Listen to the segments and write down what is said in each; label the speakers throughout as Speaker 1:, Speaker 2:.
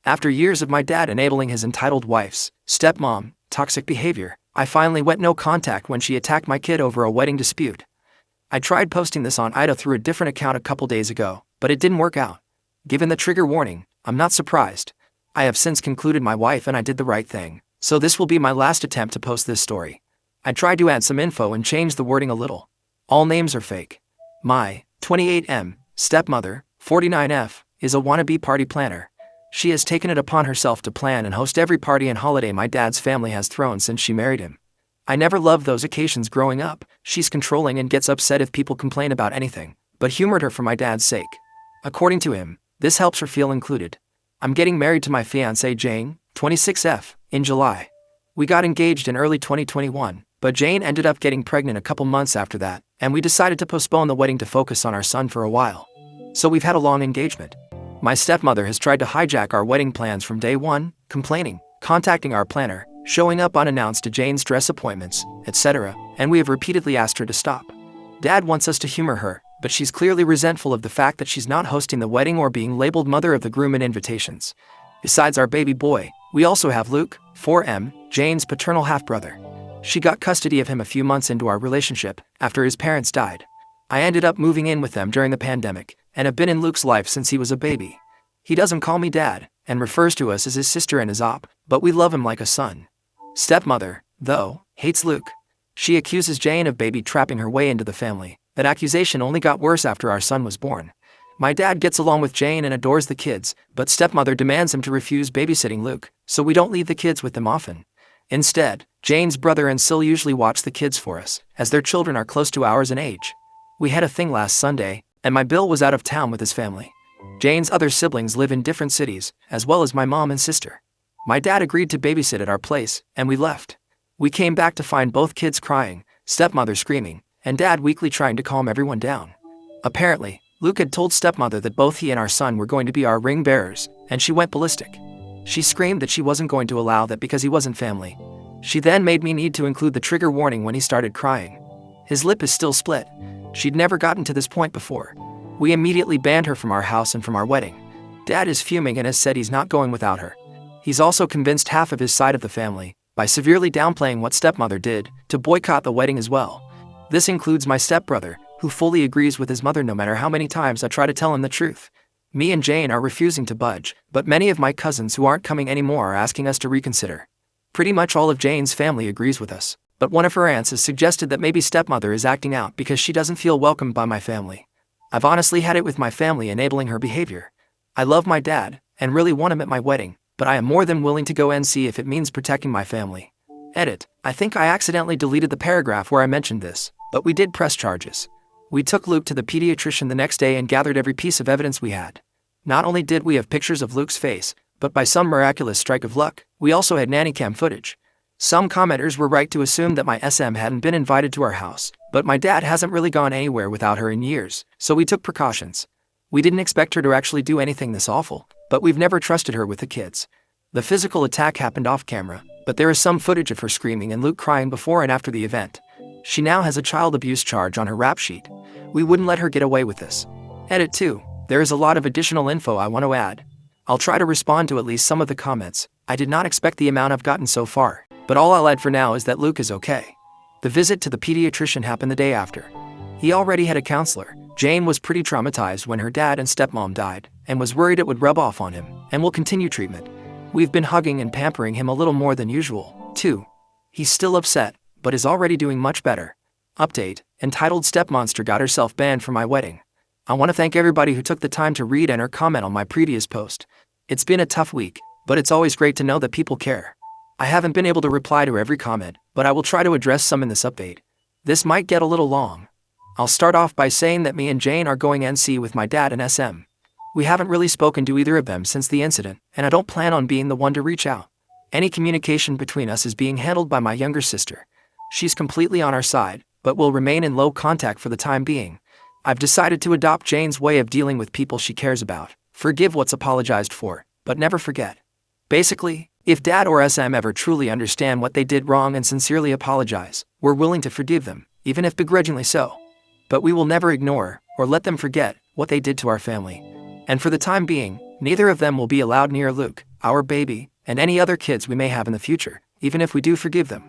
Speaker 1: After years of my dad enabling his entitled wife's stepmom toxic behavior, I finally went no contact when she attacked my kid over a wedding dispute. I tried posting this on Ida through a different account a couple days ago, but it didn't work out. Given the trigger warning, I'm not surprised. I have since concluded my wife and I did the right thing, so this will be my last attempt to post this story. I tried to add some info and change the wording a little. All names are fake. My 28M stepmother, 49F, is a wannabe party planner. She has taken it upon herself to plan and host every party and holiday my dad's family has thrown since she married him. I never loved those occasions growing up. She's controlling and gets upset if people complain about anything, but humored her for my dad's sake. According to him, this helps her feel included. I'm getting married to my fiancée Jane, 26F, in July. We got engaged in early 2021, but Jane ended up getting pregnant a couple months after that, and we decided to postpone the wedding to focus on our son for a while. So we've had a long engagement. My stepmother has tried to hijack our wedding plans from day one, complaining, contacting our planner, showing up unannounced to Jane's dress appointments, etc., and we have repeatedly asked her to stop. Dad wants us to humor her, but she's clearly resentful of the fact that she's not hosting the wedding or being labeled mother of the groom in invitations. Besides our baby boy, we also have Luke, 4M, Jane's paternal half-brother. She got custody of him a few months into our relationship, after his parents died. I ended up moving in with them during the pandemic, and have been in Luke's life since he was a baby. He doesn't call me dad, and refers to us as his sister and his op, but we love him like a son. Stepmother, though, hates Luke. She accuses Jane of baby-trapping her way into the family. That accusation only got worse after our son was born. My dad gets along with Jane and adores the kids, but stepmother demands him to refuse babysitting Luke, so we don't leave the kids with them often. Instead, Jane's brother and Sil usually watch the kids for us, as their children are close to ours in age. We had a thing last Sunday, and my Bill was out of town with his family. Jane's other siblings live in different cities, as well as my mom and sister. My dad agreed to babysit at our place, and we left. We came back to find both kids crying, stepmother screaming, and Dad weakly trying to calm everyone down. Apparently, Luke had told stepmother that both he and our son were going to be our ring bearers, and she went ballistic. She screamed that she wasn't going to allow that because he wasn't family. She then made me need to include the trigger warning when he started crying. His lip is still split. She'd never gotten to this point before. We immediately banned her from our house and from our wedding. Dad is fuming and has said he's not going without her. He's also convinced half of his side of the family, by severely downplaying what stepmother did, to boycott the wedding as well. This includes my stepbrother, who fully agrees with his mother no matter how many times I try to tell him the truth. Me and Jane are refusing to budge, but many of my cousins who aren't coming anymore are asking us to reconsider. Pretty much all of Jane's family agrees with us, but one of her aunts has suggested that maybe stepmother is acting out because she doesn't feel welcomed by my family. I've honestly had it with my family enabling her behavior. I love my dad, and really want him at my wedding, but I am more than willing to go NC if it means protecting my family. Edit. I think I accidentally deleted the paragraph where I mentioned this, but we did press charges. We took Luke to the pediatrician the next day and gathered every piece of evidence we had. Not only did we have pictures of Luke's face, but by some miraculous strike of luck, we also had nanny cam footage. Some commenters were right to assume that my SM hadn't been invited to our house, but my dad hasn't really gone anywhere without her in years, so we took precautions. We didn't expect her to actually do anything this awful, but we've never trusted her with the kids. The physical attack happened off camera, but there is some footage of her screaming and Luke crying before and after the event. She now has a child abuse charge on her rap sheet. We wouldn't let her get away with this. Edit 2. There is a lot of additional info I want to add. I'll try to respond to at least some of the comments. I did not expect the amount I've gotten so far, but all I'll add for now is that Luke is okay. The visit to the pediatrician happened the day after. He already had a counselor. Jane was pretty traumatized when her dad and stepmom died, and was worried it would rub off on him, and will continue treatment. We've been hugging and pampering him a little more than usual, too. He's still upset, but is already doing much better. Update, entitled Stepmonster got herself banned from my wedding. I want to thank everybody who took the time to read and or comment on my previous post. It's been a tough week, but it's always great to know that people care. I haven't been able to reply to every comment, but I will try to address some in this update. This might get a little long. I'll start off by saying that me and Jane are going NC with my dad and SM. We haven't really spoken to either of them since the incident, and I don't plan on being the one to reach out. Any communication between us is being handled by my younger sister. She's completely on our side, but will remain in low contact for the time being. I've decided to adopt Jane's way of dealing with people she cares about. Forgive what's apologized for, but never forget. Basically, if Dad or SM ever truly understand what they did wrong and sincerely apologize, we're willing to forgive them, even if begrudgingly so. But we will never ignore, or let them forget, what they did to our family. And for the time being, neither of them will be allowed near Luke, our baby, and any other kids we may have in the future, even if we do forgive them.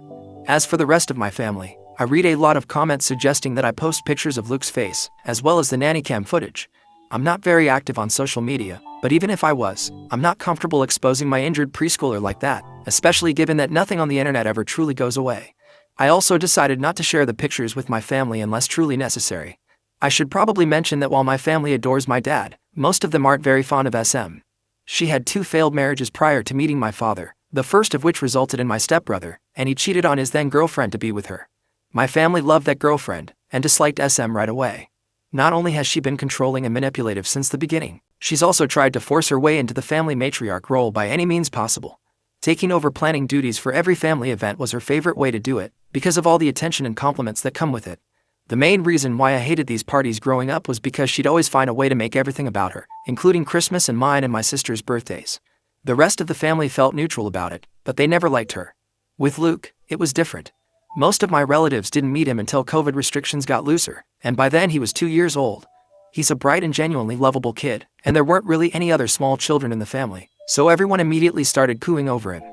Speaker 1: As for the rest of my family, I read a lot of comments suggesting that I post pictures of Luke's face, as well as the nanny cam footage. I'm not very active on social media, but even if I was, I'm not comfortable exposing my injured preschooler like that, especially given that nothing on the internet ever truly goes away. I also decided not to share the pictures with my family unless truly necessary. I should probably mention that while my family adores my dad, most of them aren't very fond of SM. She had 2 failed marriages prior to meeting my father, the first of which resulted in my stepbrother, and he cheated on his then-girlfriend to be with her. My family loved that girlfriend, and disliked SM right away. Not only has she been controlling and manipulative since the beginning, she's also tried to force her way into the family matriarch role by any means possible. Taking over planning duties for every family event was her favorite way to do it, because of all the attention and compliments that come with it. The main reason why I hated these parties growing up was because she'd always find a way to make everything about her, including Christmas and mine and my sister's birthdays. The rest of the family felt neutral about it, but they never liked her. With Luke, it was different. Most of my relatives didn't meet him until COVID restrictions got looser, and by then he was 2 years old. He's a bright and genuinely lovable kid, and there weren't really any other small children in the family, so everyone immediately started cooing over him.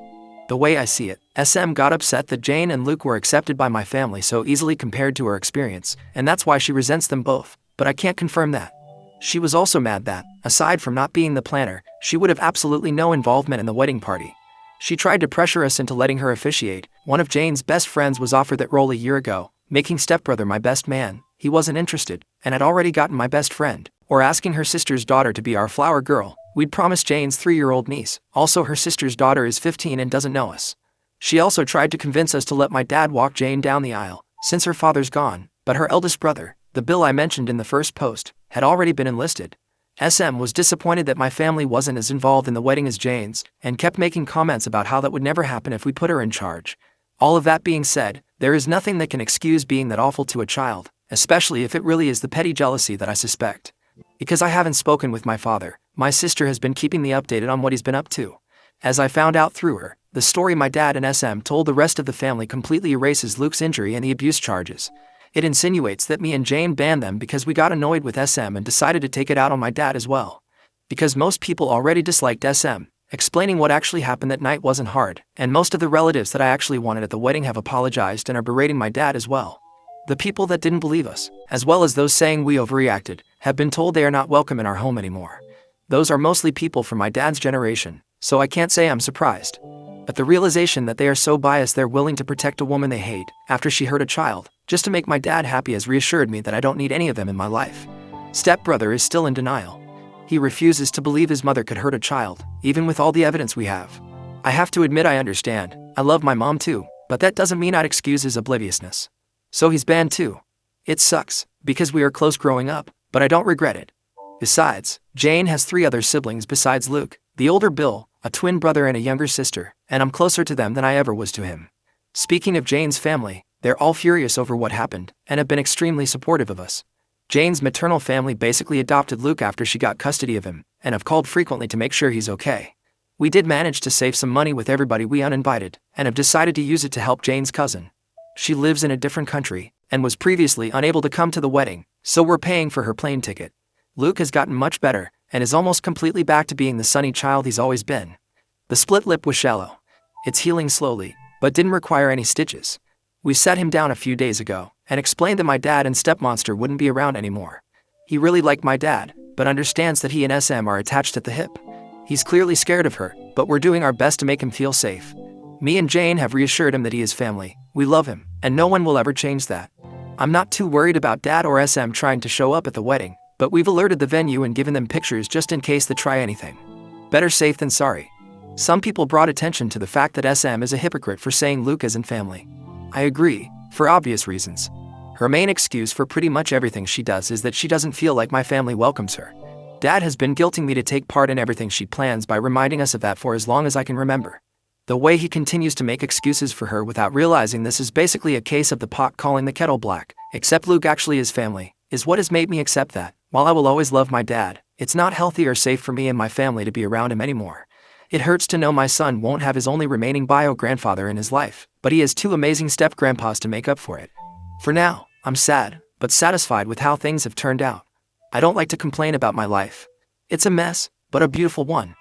Speaker 1: The way I see it, SM got upset that Jane and Luke were accepted by my family so easily compared to her experience, and that's why she resents them both, but I can't confirm that. She was also mad that, aside from not being the planner, she would have absolutely no involvement in the wedding party. She tried to pressure us into letting her officiate. One of Jane's best friends was offered that role a year ago, making stepbrother my best man. He wasn't interested, and had already gotten my best friend, or asking her sister's daughter to be our flower girl. We'd promised Jane's 3-year-old niece. Also, her sister's daughter is 15 and doesn't know us. She also tried to convince us to let my dad walk Jane down the aisle, since her father's gone, but her eldest brother, the Bill I mentioned in the first post, had already been enlisted. SM was disappointed that my family wasn't as involved in the wedding as Jane's, and kept making comments about how that would never happen if we put her in charge. All of that being said, there is nothing that can excuse being that awful to a child, especially if it really is the petty jealousy that I suspect. Because I haven't spoken with my father, my sister has been keeping me updated on what he's been up to. As I found out through her, the story my dad and SM told the rest of the family completely erases Luke's injury and the abuse charges. It insinuates that me and Jane banned them because we got annoyed with SM and decided to take it out on my dad as well. Because most people already disliked SM, explaining what actually happened that night wasn't hard, and most of the relatives that I actually wanted at the wedding have apologized and are berating my dad as well. The people that didn't believe us, as well as those saying we overreacted, have been told they are not welcome in our home anymore. Those are mostly people from my dad's generation, so I can't say I'm surprised. But the realization that they are so biased they're willing to protect a woman they hate, after she hurt a child, just to make my dad happy has reassured me that I don't need any of them in my life. Stepbrother is still in denial. He refuses to believe his mother could hurt a child, even with all the evidence we have. I have to admit I understand, I love my mom too, but that doesn't mean I'd excuse his obliviousness. So he's banned too. It sucks, because we are close growing up, but I don't regret it. Besides, Jane has 3 other siblings besides Luke, the older Bill, a twin brother and a younger sister, and I'm closer to them than I ever was to him. Speaking of Jane's family, they're all furious over what happened, and have been extremely supportive of us. Jane's maternal family basically adopted Luke after she got custody of him, and have called frequently to make sure he's okay. We did manage to save some money with everybody we uninvited, and have decided to use it to help Jane's cousin. She lives in a different country, and was previously unable to come to the wedding, so we're paying for her plane ticket. Luke has gotten much better, and is almost completely back to being the sunny child he's always been. The split lip was shallow. It's healing slowly, but didn't require any stitches. We sat him down a few days ago, and explained that my dad and stepmonster wouldn't be around anymore. He really liked my dad, but understands that he and SM are attached at the hip. He's clearly scared of her, but we're doing our best to make him feel safe. Me and Jane have reassured him that he is family, we love him, and no one will ever change that. I'm not too worried about Dad or SM trying to show up at the wedding, but we've alerted the venue and given them pictures just in case they try anything. Better safe than sorry. Some people brought attention to the fact that SM is a hypocrite for saying Luke isn't family. I agree, for obvious reasons. Her main excuse for pretty much everything she does is that she doesn't feel like my family welcomes her. Dad has been guilting me to take part in everything she plans by reminding us of that for as long as I can remember. The way he continues to make excuses for her without realizing this is basically a case of the pot calling the kettle black, except Luke actually is family, is what has made me accept that. While I will always love my dad, it's not healthy or safe for me and my family to be around him anymore. It hurts to know my son won't have his only remaining bio-grandfather in his life, but he has 2 amazing step-grandpas to make up for it. For now, I'm sad, but satisfied with how things have turned out. I don't like to complain about my life. It's a mess, but a beautiful one.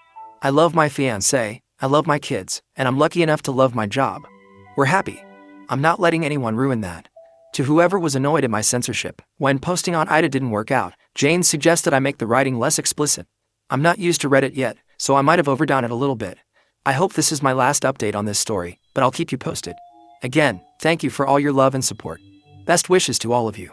Speaker 1: I love my fiancé, I love my kids, and I'm lucky enough to love my job. We're happy. I'm not letting anyone ruin that. To whoever was annoyed at my censorship, when posting on Ida didn't work out, Jane suggested I make the writing less explicit. I'm not used to Reddit yet, so I might have overdone it a little bit. I hope this is my last update on this story, but I'll keep you posted. Again, thank you for all your love and support. Best wishes to all of you.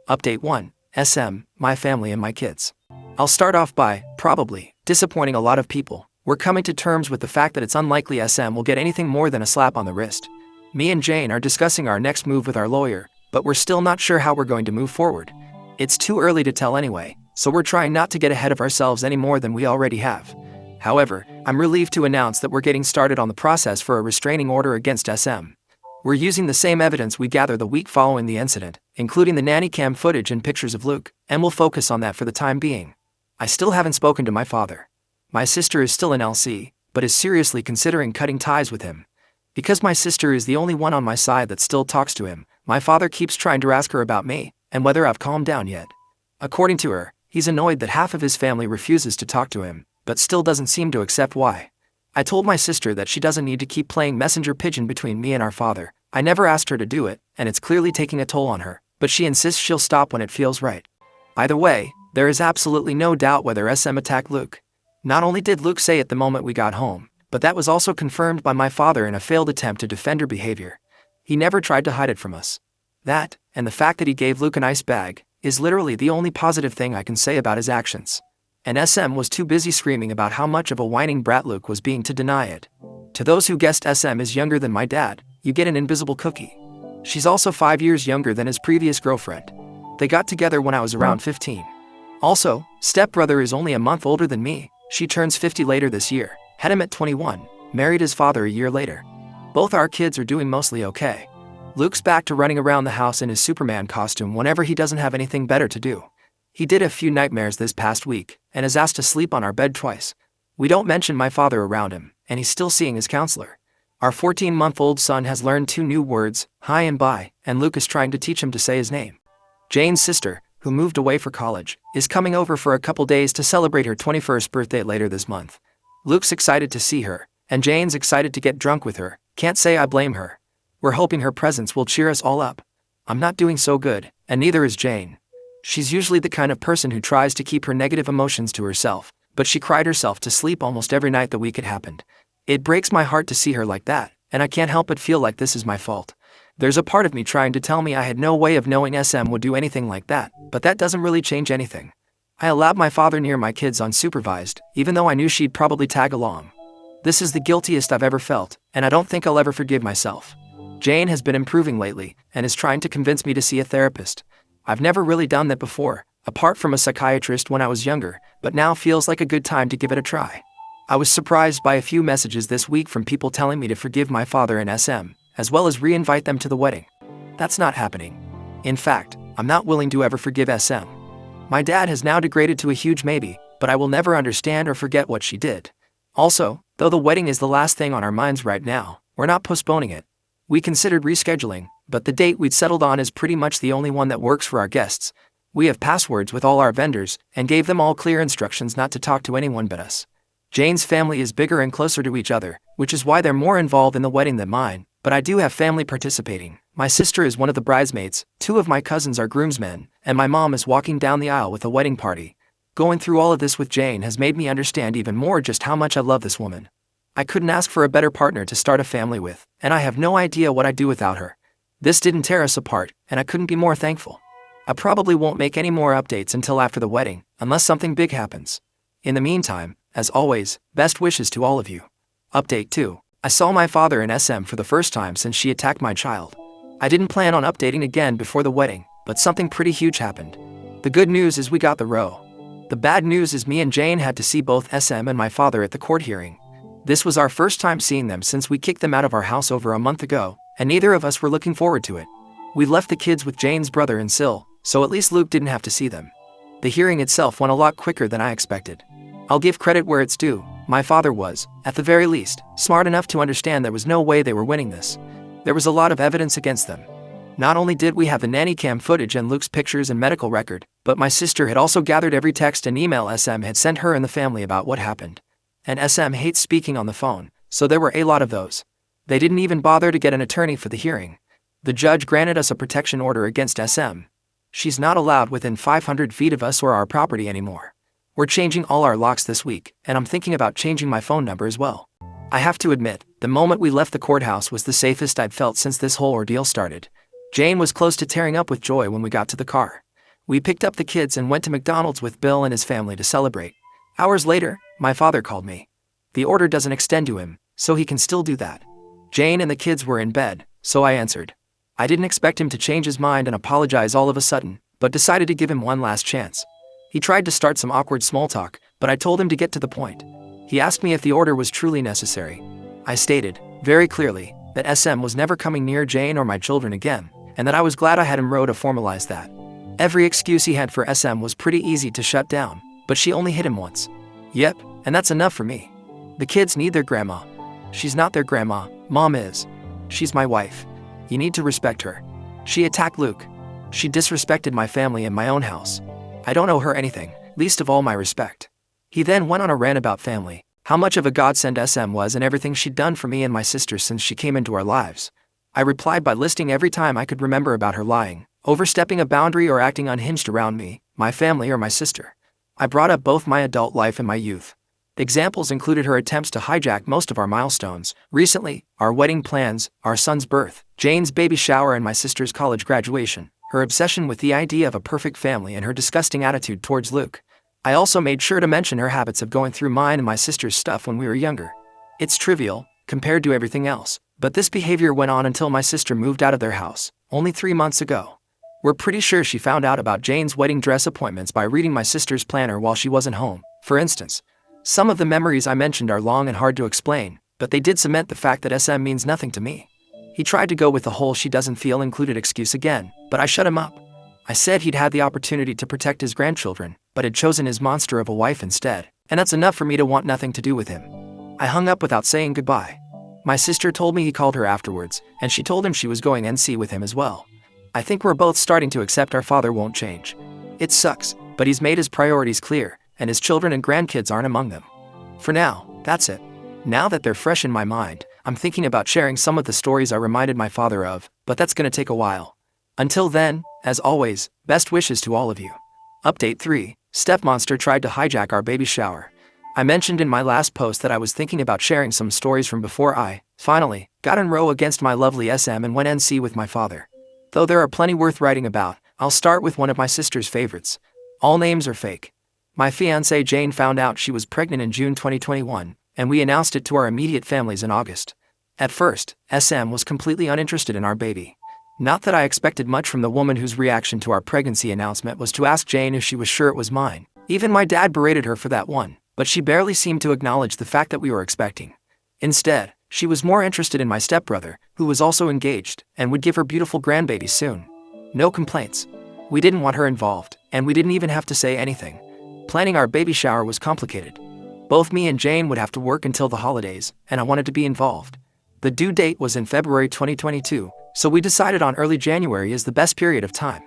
Speaker 1: Update 1. SM, my family and my kids. I'll start off by, probably, disappointing a lot of people. We're coming to terms with the fact that it's unlikely SM will get anything more than a slap on the wrist. Me and Jane are discussing our next move with our lawyer, but we're still not sure how we're going to move forward. It's too early to tell anyway, so we're trying not to get ahead of ourselves any more than we already have. However, I'm relieved to announce that we're getting started on the process for a restraining order against SM. We're using the same evidence we gathered the week following the incident, including the nanny cam footage and pictures of Luke, and we'll focus on that for the time being. I still haven't spoken to my father. My sister is still in LC, but is seriously considering cutting ties with him. Because my sister is the only one on my side that still talks to him, my father keeps trying to ask her about me, and whether I've calmed down yet. According to her, he's annoyed that half of his family refuses to talk to him, but still doesn't seem to accept why. I told my sister that she doesn't need to keep playing messenger pigeon between me and our father. I never asked her to do it, and it's clearly taking a toll on her, but she insists she'll stop when it feels right. Either way, there is absolutely no doubt whether SM attacked Luke. Not only did Luke say it the moment we got home, but that was also confirmed by my father in a failed attempt to defend her behavior. He never tried to hide it from us. That, and the fact that he gave Luke a nice bag, is literally the only positive thing I can say about his actions. And SM was too busy screaming about how much of a whining brat Luke was being to deny it. To those who guessed SM is younger than my dad, you get an invisible cookie. She's also 5 years younger than his previous girlfriend. They got together when I was around 15. Also, stepbrother is only a month older than me. She turns 50 later this year, had him at 21, married his father a year later. Both our kids are doing mostly okay. Luke's back to running around the house in his Superman costume whenever he doesn't have anything better to do. He did a few nightmares this past week, and is asked to sleep on our bed twice. We don't mention my father around him, and he's still seeing his counselor. Our 14-month-old son has learned 2 new words, hi and bye, and Luke is trying to teach him to say his name. Jane's sister, who moved away for college, is coming over for a couple days to celebrate her 21st birthday later this month. Luke's excited to see her, and Jane's excited to get drunk with her. Can't say I blame her. We're hoping her presence will cheer us all up. I'm not doing so good, and neither is Jane. She's usually the kind of person who tries to keep her negative emotions to herself, but she cried herself to sleep almost every night the week it happened. It breaks my heart to see her like that, and I can't help but feel like this is my fault. There's a part of me trying to tell me I had no way of knowing SM would do anything like that, but that doesn't really change anything. I allowed my father near my kids unsupervised, even though I knew she'd probably tag along. This is the guiltiest I've ever felt, and I don't think I'll ever forgive myself. Jane has been improving lately, and is trying to convince me to see a therapist. I've never really done that before, apart from a psychiatrist when I was younger, but now feels like a good time to give it a try. I was surprised by a few messages this week from people telling me to forgive my father and SM, as well as re-invite them to the wedding. That's not happening. In fact, I'm not willing to ever forgive SM. My dad has now degraded to a huge maybe, but I will never understand or forget what she did. Also, though the wedding is the last thing on our minds right now, we're not postponing it. We considered rescheduling, but the date we'd settled on is pretty much the only one that works for our guests. We have passwords with all our vendors, and gave them all clear instructions not to talk to anyone but us. Jane's family is bigger and closer to each other, which is why they're more involved in the wedding than mine, but I do have family participating. My sister is one of the bridesmaids, 2 of my cousins are groomsmen, and my mom is walking down the aisle with a wedding party. Going through all of this with Jane has made me understand even more just how much I love this woman. I couldn't ask for a better partner to start a family with, and I have no idea what I'd do without her. This didn't tear us apart, and I couldn't be more thankful. I probably won't make any more updates until after the wedding, unless something big happens. In the meantime, as always, best wishes to all of you. Update 2. I saw my father in SM for the first time since she attacked my child. I didn't plan on updating again before the wedding, but something pretty huge happened. The good news is we got the row. The bad news is me and Jane had to see both SM and my father at the court hearing. This was our first time seeing them since we kicked them out of our house over a month ago, and neither of us were looking forward to it. We left the kids with Jane's brother and Sil, so at least Luke didn't have to see them. The hearing itself went a lot quicker than I expected. I'll give credit where it's due. My father was, at the very least, smart enough to understand there was no way they were winning this. There was a lot of evidence against them. Not only did we have the nanny cam footage and Luke's pictures and medical record, but my sister had also gathered every text and email SM had sent her and the family about what happened. and SM hates speaking on the phone, so there were a lot of those. They didn't even bother to get an attorney for the hearing. The judge granted us a protection order against SM. She's not allowed within 500 feet of us or our property anymore. We're changing all our locks this week, and I'm thinking about changing my phone number as well. I have to admit, the moment we left the courthouse was the safest I'd felt since this whole ordeal started. Jane was close to tearing up with joy when we got to the car. We picked up the kids and went to McDonald's with Bill and his family to celebrate. Hours later, my father called me. The order doesn't extend to him, so he can still do that. Jane and the kids were in bed, so I answered. I didn't expect him to change his mind and apologize all of a sudden, but decided to give him one last chance. He tried to start some awkward small talk, but I told him to get to the point. He asked me if the order was truly necessary. I stated, very clearly, that SM was never coming near Jane or my children again, and that I was glad I had him to formalize that. Every excuse he had for SM was pretty easy to shut down, but she only hit him once. Yep, and that's enough for me. The kids need their grandma. She's not their grandma, Mom is. She's my wife. You need to respect her. She attacked Luke. She disrespected my family and my own house. I don't owe her anything, least of all my respect. He then went on a rant about family, how much of a godsend SM was and everything she'd done for me and my sister since she came into our lives. I replied by listing every time I could remember about her lying, overstepping a boundary or acting unhinged around me, my family or my sister. I brought up both my adult life and my youth. Examples included her attempts to hijack most of our milestones, recently, our wedding plans, our son's birth, Jane's baby shower and my sister's college graduation, her obsession with the idea of a perfect family and her disgusting attitude towards Luke. I also made sure to mention her habits of going through mine and my sister's stuff when we were younger. It's trivial, compared to everything else, but this behavior went on until my sister moved out of their house, only 3 months ago. We're pretty sure she found out about Jane's wedding dress appointments by reading my sister's planner while she wasn't home, for instance. Some of the memories I mentioned are long and hard to explain, but they did cement the fact that SM means nothing to me. He tried to go with the whole she doesn't feel included excuse again, but I shut him up. I said he'd had the opportunity to protect his grandchildren, but had chosen his monster of a wife instead, and that's enough for me to want nothing to do with him. I hung up without saying goodbye. My sister told me he called her afterwards, and she told him she was going NC with him as well. I think we're both starting to accept our father won't change. It sucks, but he's made his priorities clear, and his children and grandkids aren't among them. For now, that's it. Now that they're fresh in my mind, I'm thinking about sharing some of the stories I reminded my father of, but that's gonna take a while. Until then, as always, best wishes to all of you. Update 3. Stepmonster tried to hijack our baby shower. I mentioned in my last post that I was thinking about sharing some stories from before I, finally, got in row against my lovely SM and went NC with my father. Though there are plenty worth writing about, I'll start with one of my sister's favorites. All names are fake. My fiancée Jane found out she was pregnant in June 2021, and we announced it to our immediate families in August. At first, SM was completely uninterested in our baby. Not that I expected much from the woman whose reaction to our pregnancy announcement was to ask Jane if she was sure it was mine. Even my dad berated her for that one, but she barely seemed to acknowledge the fact that we were expecting. Instead, she was more interested in my stepbrother, who was also engaged, and would give her beautiful grandbaby soon. No complaints. We didn't want her involved, and we didn't even have to say anything. Planning our baby shower was complicated. Both me and Jane would have to work until the holidays, and I wanted to be involved. The due date was in February 2022, so we decided on early January as the best period of time.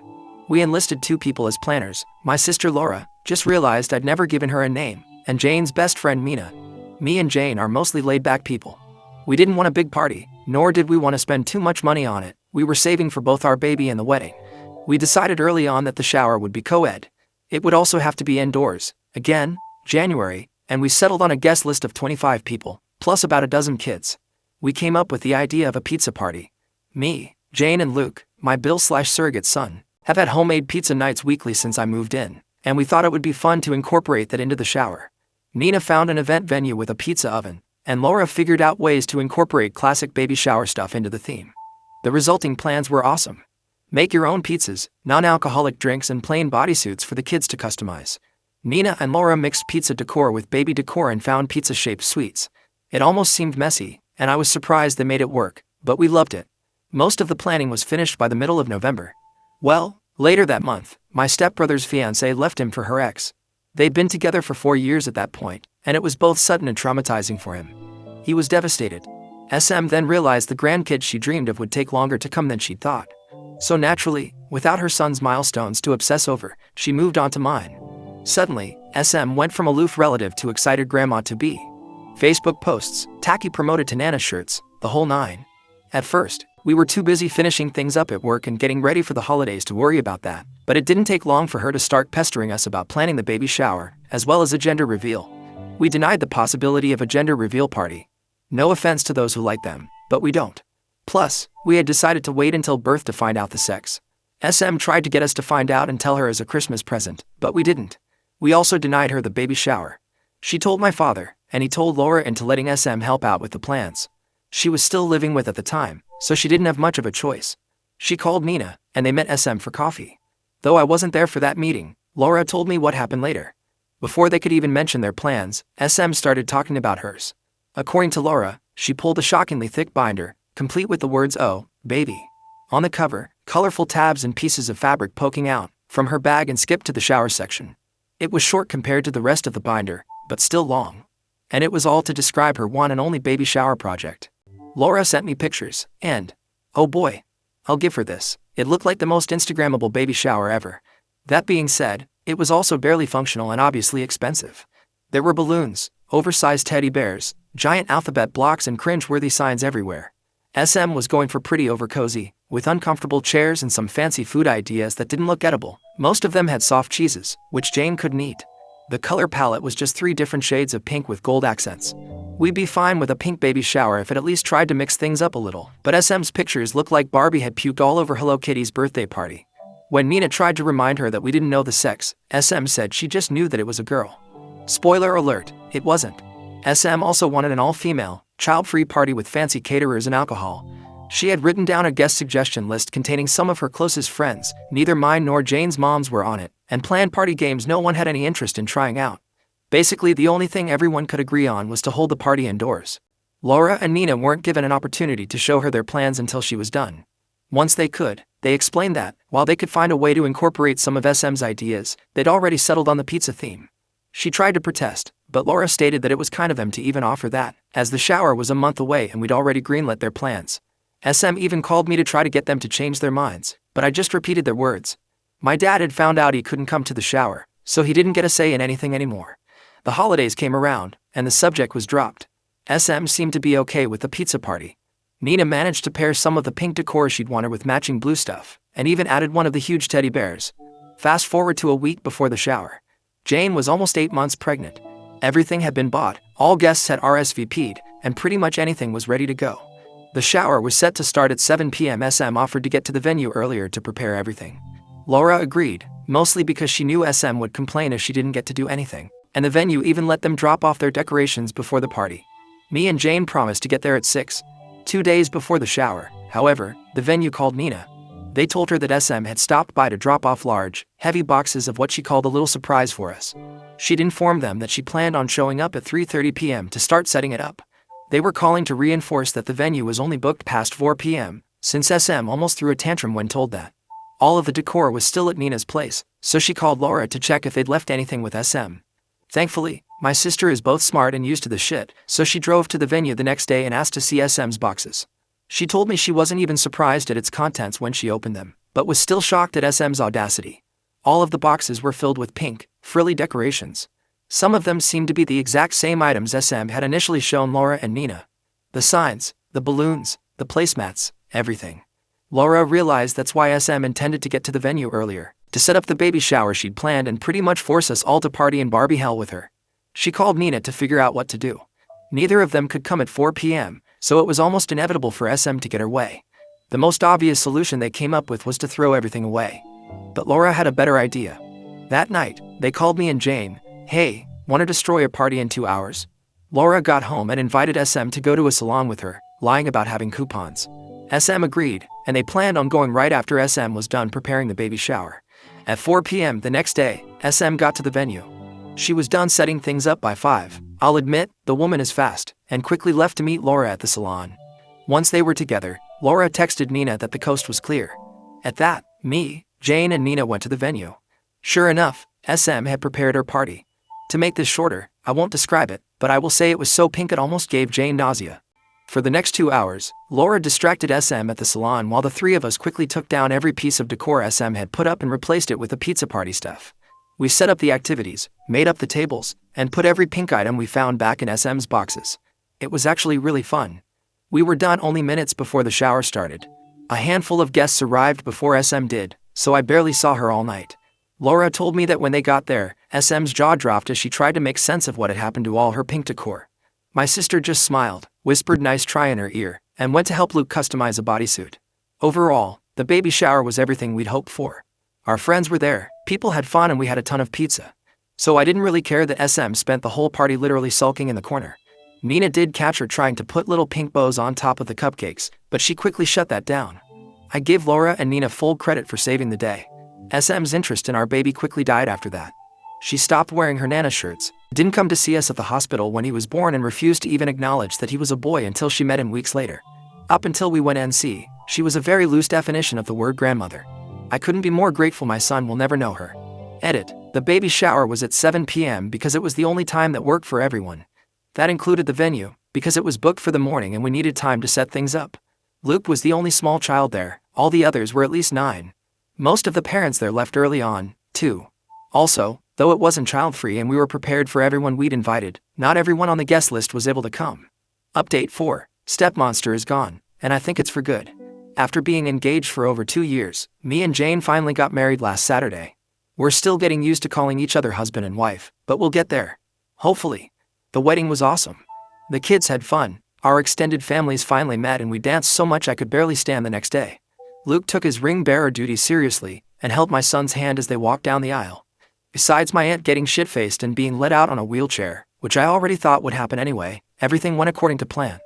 Speaker 1: We enlisted 2 people as planners. My sister Laura, just realized I'd never given her a name, and Jane's best friend Mina. Me and Jane are mostly laid-back people. We didn't want a big party, nor did we want to spend too much money on it. We were saving for both our baby and the wedding. We decided early on that the shower would be co-ed. It would also have to be indoors, again, January, and we settled on a guest list of 25 people, plus about a dozen kids. We came up with the idea of a pizza party. Me, Jane and Luke, my Bill/surrogate son, have had homemade pizza nights weekly since I moved in, and we thought it would be fun to incorporate that into the shower. Nina found an event venue with a pizza oven, and Laura figured out ways to incorporate classic baby shower stuff into the theme. The resulting plans were awesome. Make your own pizzas, non-alcoholic drinks and plain bodysuits for the kids to customize. Nina and Laura mixed pizza decor with baby decor and found pizza-shaped sweets. It almost seemed messy, and I was surprised they made it work, but we loved it. Most of the planning was finished by the middle of November. Well, later that month, my stepbrother's fiancée left him for her ex. They'd been together for 4 years at that point, and it was both sudden and traumatizing for him. He was devastated. SM then realized the grandkids she dreamed of would take longer to come than she'd thought. So naturally, without her son's milestones to obsess over, she moved on to mine. Suddenly, SM went from aloof relative to excited grandma-to-be. Facebook posts, tacky promoted to Nana shirts, the whole nine. At first, we were too busy finishing things up at work and getting ready for the holidays to worry about that, but it didn't take long for her to start pestering us about planning the baby shower, as well as a gender reveal. We denied the possibility of a gender reveal party. No offense to those who like them, but we don't. Plus, we had decided to wait until birth to find out the sex. SM tried to get us to find out and tell her as a Christmas present, but we didn't. We also denied her the baby shower. She told my father, and he told Laura into letting SM help out with the plans. She was still living with at the time, so she didn't have much of a choice. She called Nina, and they met SM for coffee. Though I wasn't there for that meeting, Laura told me what happened later. Before they could even mention their plans, SM started talking about hers. According to Laura, she pulled a shockingly thick binder, complete with the words "Oh, baby" on the cover, colorful tabs and pieces of fabric poking out from her bag, and skipped to the shower section. It was short compared to the rest of the binder, but still long. And it was all to describe her one and only baby shower project. Laura sent me pictures, and, oh boy, I'll give her this, it looked like the most Instagrammable baby shower ever. That being said, it was also barely functional and obviously expensive. There were balloons, oversized teddy bears, giant alphabet blocks, and cringe-worthy signs everywhere. SM was going for pretty over cozy, with uncomfortable chairs and some fancy food ideas that didn't look edible. Most of them had soft cheeses, which Jane couldn't eat. The color palette was just 3 different shades of pink with gold accents. We'd be fine with a pink baby shower if it at least tried to mix things up a little, but SM's pictures looked like Barbie had puked all over Hello Kitty's birthday party. When Nina tried to remind her that we didn't know the sex, SM said she just knew that it was a girl. Spoiler alert, it wasn't. SM also wanted an all-female, child-free party with fancy caterers and alcohol. She had written down a guest suggestion list containing some of her closest friends. Neither mine nor Jane's moms were on it, and planned party games no one had any interest in trying out. Basically, the only thing everyone could agree on was to hold the party indoors. Laura and Nina weren't given an opportunity to show her their plans until she was done. Once they could, they explained that, while they could find a way to incorporate some of SM's ideas, they'd already settled on the pizza theme. She tried to protest, but Laura stated that it was kind of them to even offer that, as the shower was a month away and we'd already greenlit their plans. SM even called me to try to get them to change their minds, but I just repeated their words. My dad had found out he couldn't come to the shower, so he didn't get a say in anything anymore. The holidays came around, and the subject was dropped. SM seemed to be okay with the pizza party. Nina managed to pair some of the pink decor she'd wanted with matching blue stuff, and even added one of the huge teddy bears. Fast forward to a week before the shower. Jane was almost 8 months pregnant. Everything had been bought, all guests had RSVP'd, and pretty much anything was ready to go. The shower was set to start at 7 p.m. SM offered to get to the venue earlier to prepare everything. Laura agreed, mostly because she knew SM would complain if she didn't get to do anything, and the venue even let them drop off their decorations before the party. Me and Jane promised to get there at 6. 2 days before the shower, however, the venue called Nina. They told her that SM had stopped by to drop off large, heavy boxes of what she called a little surprise for us. She'd informed them that she planned on showing up at 3:30 p.m. to start setting it up. They were calling to reinforce that the venue was only booked past 4 p.m., since SM almost threw a tantrum when told that. All of the decor was still at Nina's place, so she called Laura to check if they'd left anything with SM. Thankfully, my sister is both smart and used to the shit, so she drove to the venue the next day and asked to see SM's boxes. She told me she wasn't even surprised at its contents when she opened them, but was still shocked at SM's audacity. All of the boxes were filled with pink, frilly decorations. Some of them seemed to be the exact same items SM had initially shown Laura and Nina. The signs, the balloons, the placemats, everything. Laura realized that's why SM intended to get to the venue earlier, to set up the baby shower she'd planned and pretty much force us all to party in Barbie hell with her. She called Nina to figure out what to do. Neither of them could come at 4 p.m., so it was almost inevitable for SM to get her way. The most obvious solution they came up with was to throw everything away. But Laura had a better idea. That night, they called me and Jane. Hey, wanna destroy a party in 2 hours? Laura got home and invited SM to go to a salon with her, lying about having coupons. SM agreed, and they planned on going right after SM was done preparing the baby shower. At 4 p.m. the next day, SM got to the venue. She was done setting things up by 5. I'll admit, the woman is fast, and quickly left to meet Laura at the salon. Once they were together, Laura texted Nina that the coast was clear. At that, me, Jane and Nina went to the venue. Sure enough, SM had prepared her party. To make this shorter, I won't describe it, but I will say it was so pink it almost gave Jane nausea. For the next 2 hours, Laura distracted SM at the salon while the 3 of us quickly took down every piece of decor SM had put up and replaced it with the pizza party stuff. We set up the activities, made up the tables, and put every pink item we found back in SM's boxes. It was actually really fun. We were done only minutes before the shower started. A handful of guests arrived before SM did, so I barely saw her all night. Laura told me that when they got there, SM's jaw dropped as she tried to make sense of what had happened to all her pink decor. My sister just smiled, whispered nice try in her ear, and went to help Luke customize a bodysuit. Overall, the baby shower was everything we'd hoped for. Our friends were there, people had fun, and we had a ton of pizza. So I didn't really care that SM spent the whole party literally sulking in the corner. Nina did catch her trying to put little pink bows on top of the cupcakes, but she quickly shut that down. I gave Laura and Nina full credit for saving the day. SM's interest in our baby quickly died after that. She stopped wearing her Nana shirts, didn't come to see us at the hospital when he was born, and refused to even acknowledge that he was a boy until she met him weeks later. Up until we went NC, she was a very loose definition of the word grandmother. I couldn't be more grateful my son will never know her. Edit. The baby shower was at 7 p.m. because it was the only time that worked for everyone. That included the venue, because it was booked for the morning and we needed time to set things up. Luke was the only small child there, all the others were at least 9. Most of the parents there left early on, too. Also, though it wasn't child-free and we were prepared for everyone we'd invited, not everyone on the guest list was able to come. Update 4. Stepmonster is gone, and I think it's for good. After being engaged for over 2 years, me and Jane finally got married last Saturday. We're still getting used to calling each other husband and wife, but we'll get there. Hopefully. The wedding was awesome. The kids had fun, our extended families finally met, and we danced so much I could barely stand the next day. Luke took his ring bearer duty seriously and held my son's hand as they walked down the aisle. Besides my aunt getting shit-faced and being let out on a wheelchair, which I already thought would happen anyway, everything went according to plan.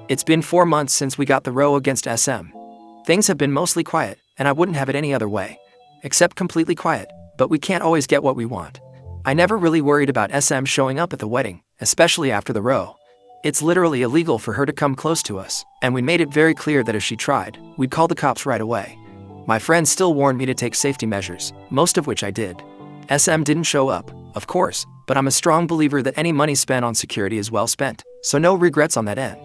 Speaker 1: It's been 4 months since we got the row against SM. Things have been mostly quiet, and I wouldn't have it any other way. Except completely quiet, but we can't always get what we want. I never really worried about SM showing up at the wedding, especially after the row. It's literally illegal for her to come close to us, and we made it very clear that if she tried, we'd call the cops right away. My friends still warned me to take safety measures, most of which I did. SM didn't show up, of course, but I'm a strong believer that any money spent on security is well spent, so no regrets on that end.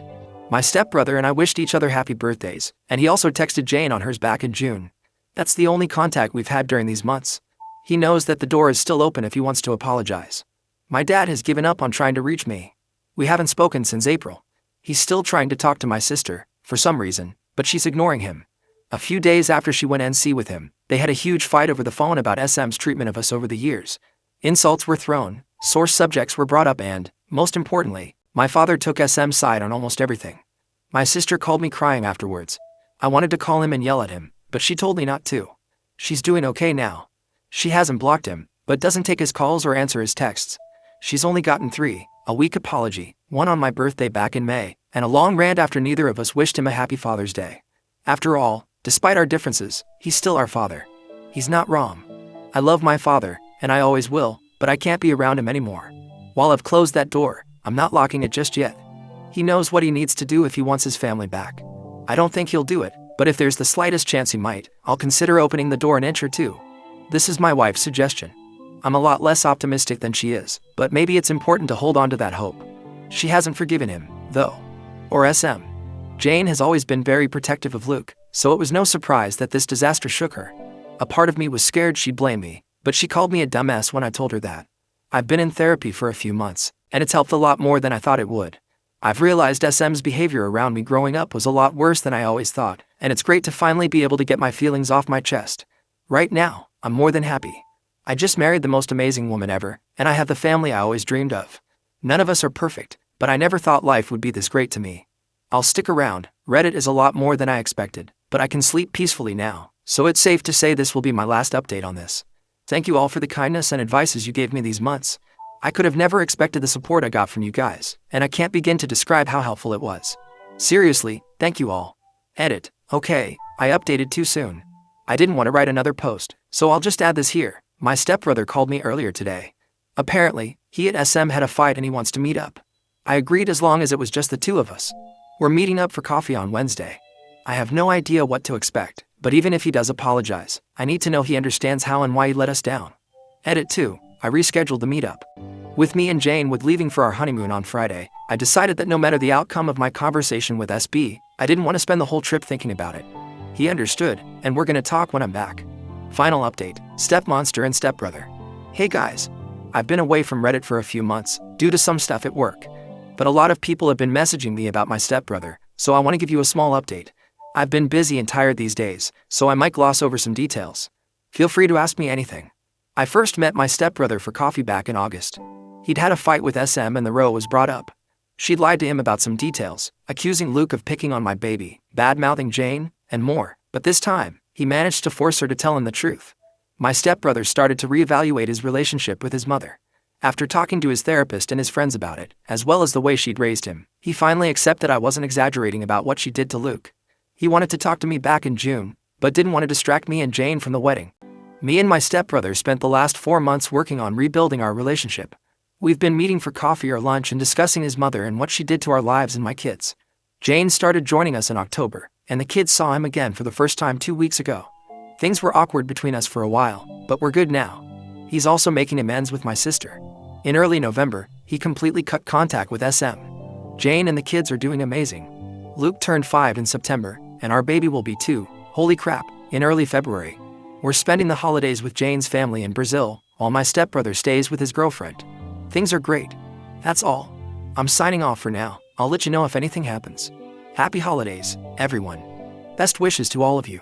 Speaker 1: My stepbrother and I wished each other happy birthdays, and he also texted Jane on hers back in June. That's the only contact we've had during these months. He knows that the door is still open if he wants to apologize. My dad has given up on trying to reach me. We haven't spoken since April. He's still trying to talk to my sister, for some reason, but she's ignoring him. A few days after she went NC with him, they had a huge fight over the phone about SM's treatment of us over the years. Insults were thrown, sore subjects were brought up, and, most importantly, my father took SM's side on almost everything. My sister called me crying afterwards. I wanted to call him and yell at him, but she told me not to. She's doing okay now. She hasn't blocked him, but doesn't take his calls or answer his texts. She's only gotten 3, a weak apology, one on my birthday back in May, and a long rant after neither of us wished him a happy Father's Day. After all, despite our differences, he's still our father. He's not wrong. I love my father, and I always will, but I can't be around him anymore. While I've closed that door, I'm not locking it just yet. He knows what he needs to do if he wants his family back. I don't think he'll do it, but if there's the slightest chance he might, I'll consider opening the door an inch or two. This is my wife's suggestion. I'm a lot less optimistic than she is, but maybe it's important to hold on to that hope. She hasn't forgiven him, though. Or SM. Jane has always been very protective of Luke, so it was no surprise that this disaster shook her. A part of me was scared she'd blame me, but she called me a dumbass when I told her that. I've been in therapy for a few months, and it's helped a lot more than I thought it would. I've realized SM's behavior around me growing up was a lot worse than I always thought, and it's great to finally be able to get my feelings off my chest. Right now, I'm more than happy. I just married the most amazing woman ever, and I have the family I always dreamed of. None of us are perfect, but I never thought life would be this great to me. I'll stick around. Reddit is a lot more than I expected, but I can sleep peacefully now, so it's safe to say this will be my last update on this. Thank you all for the kindness and advices you gave me these months. I could have never expected the support I got from you guys, and I can't begin to describe how helpful it was. Seriously, thank you all. Edit. Okay, I updated too soon. I didn't want to write another post, so I'll just add this here. My stepbrother called me earlier today. Apparently, he and SM had a fight and he wants to meet up. I agreed as long as it was just the two of us. We're meeting up for coffee on Wednesday. I have no idea what to expect, but even if he does apologize, I need to know he understands how and why he let us down. Edit 2. I rescheduled the meetup. With me and Jane leaving for our honeymoon on Friday, I decided that no matter the outcome of my conversation with SB, I didn't want to spend the whole trip thinking about it. He understood, and we're gonna talk when I'm back. Final update, Stepmonster and Stepbrother. Hey guys. I've been away from Reddit for a few months, due to some stuff at work. But a lot of people have been messaging me about my stepbrother, so I want to give you a small update. I've been busy and tired these days, so I might gloss over some details. Feel free to ask me anything. I first met my stepbrother for coffee back in August. He'd had a fight with SM and the row was brought up. She'd lied to him about some details, accusing Luke of picking on my baby, bad-mouthing Jane, and more, but this time, he managed to force her to tell him the truth. My stepbrother started to reevaluate his relationship with his mother. After talking to his therapist and his friends about it, as well as the way she'd raised him, he finally accepted I wasn't exaggerating about what she did to Luke. He wanted to talk to me back in June, but didn't want to distract me and Jane from the wedding. Me and my stepbrother spent the last 4 months working on rebuilding our relationship. We've been meeting for coffee or lunch and discussing his mother and what she did to our lives and my kids. Jane started joining us in October, and the kids saw him again for the first time 2 weeks ago. Things were awkward between us for a while, but we're good now. He's also making amends with my sister. In early November, he completely cut contact with SM. Jane and the kids are doing amazing. Luke turned 5 in September, and our baby will be 2, holy crap, in early February. We're spending the holidays with Jane's family in Brazil, while my stepbrother stays with his girlfriend. Things are great. That's all. I'm signing off for now. I'll let you know if anything happens. Happy holidays, everyone. Best wishes to all of you.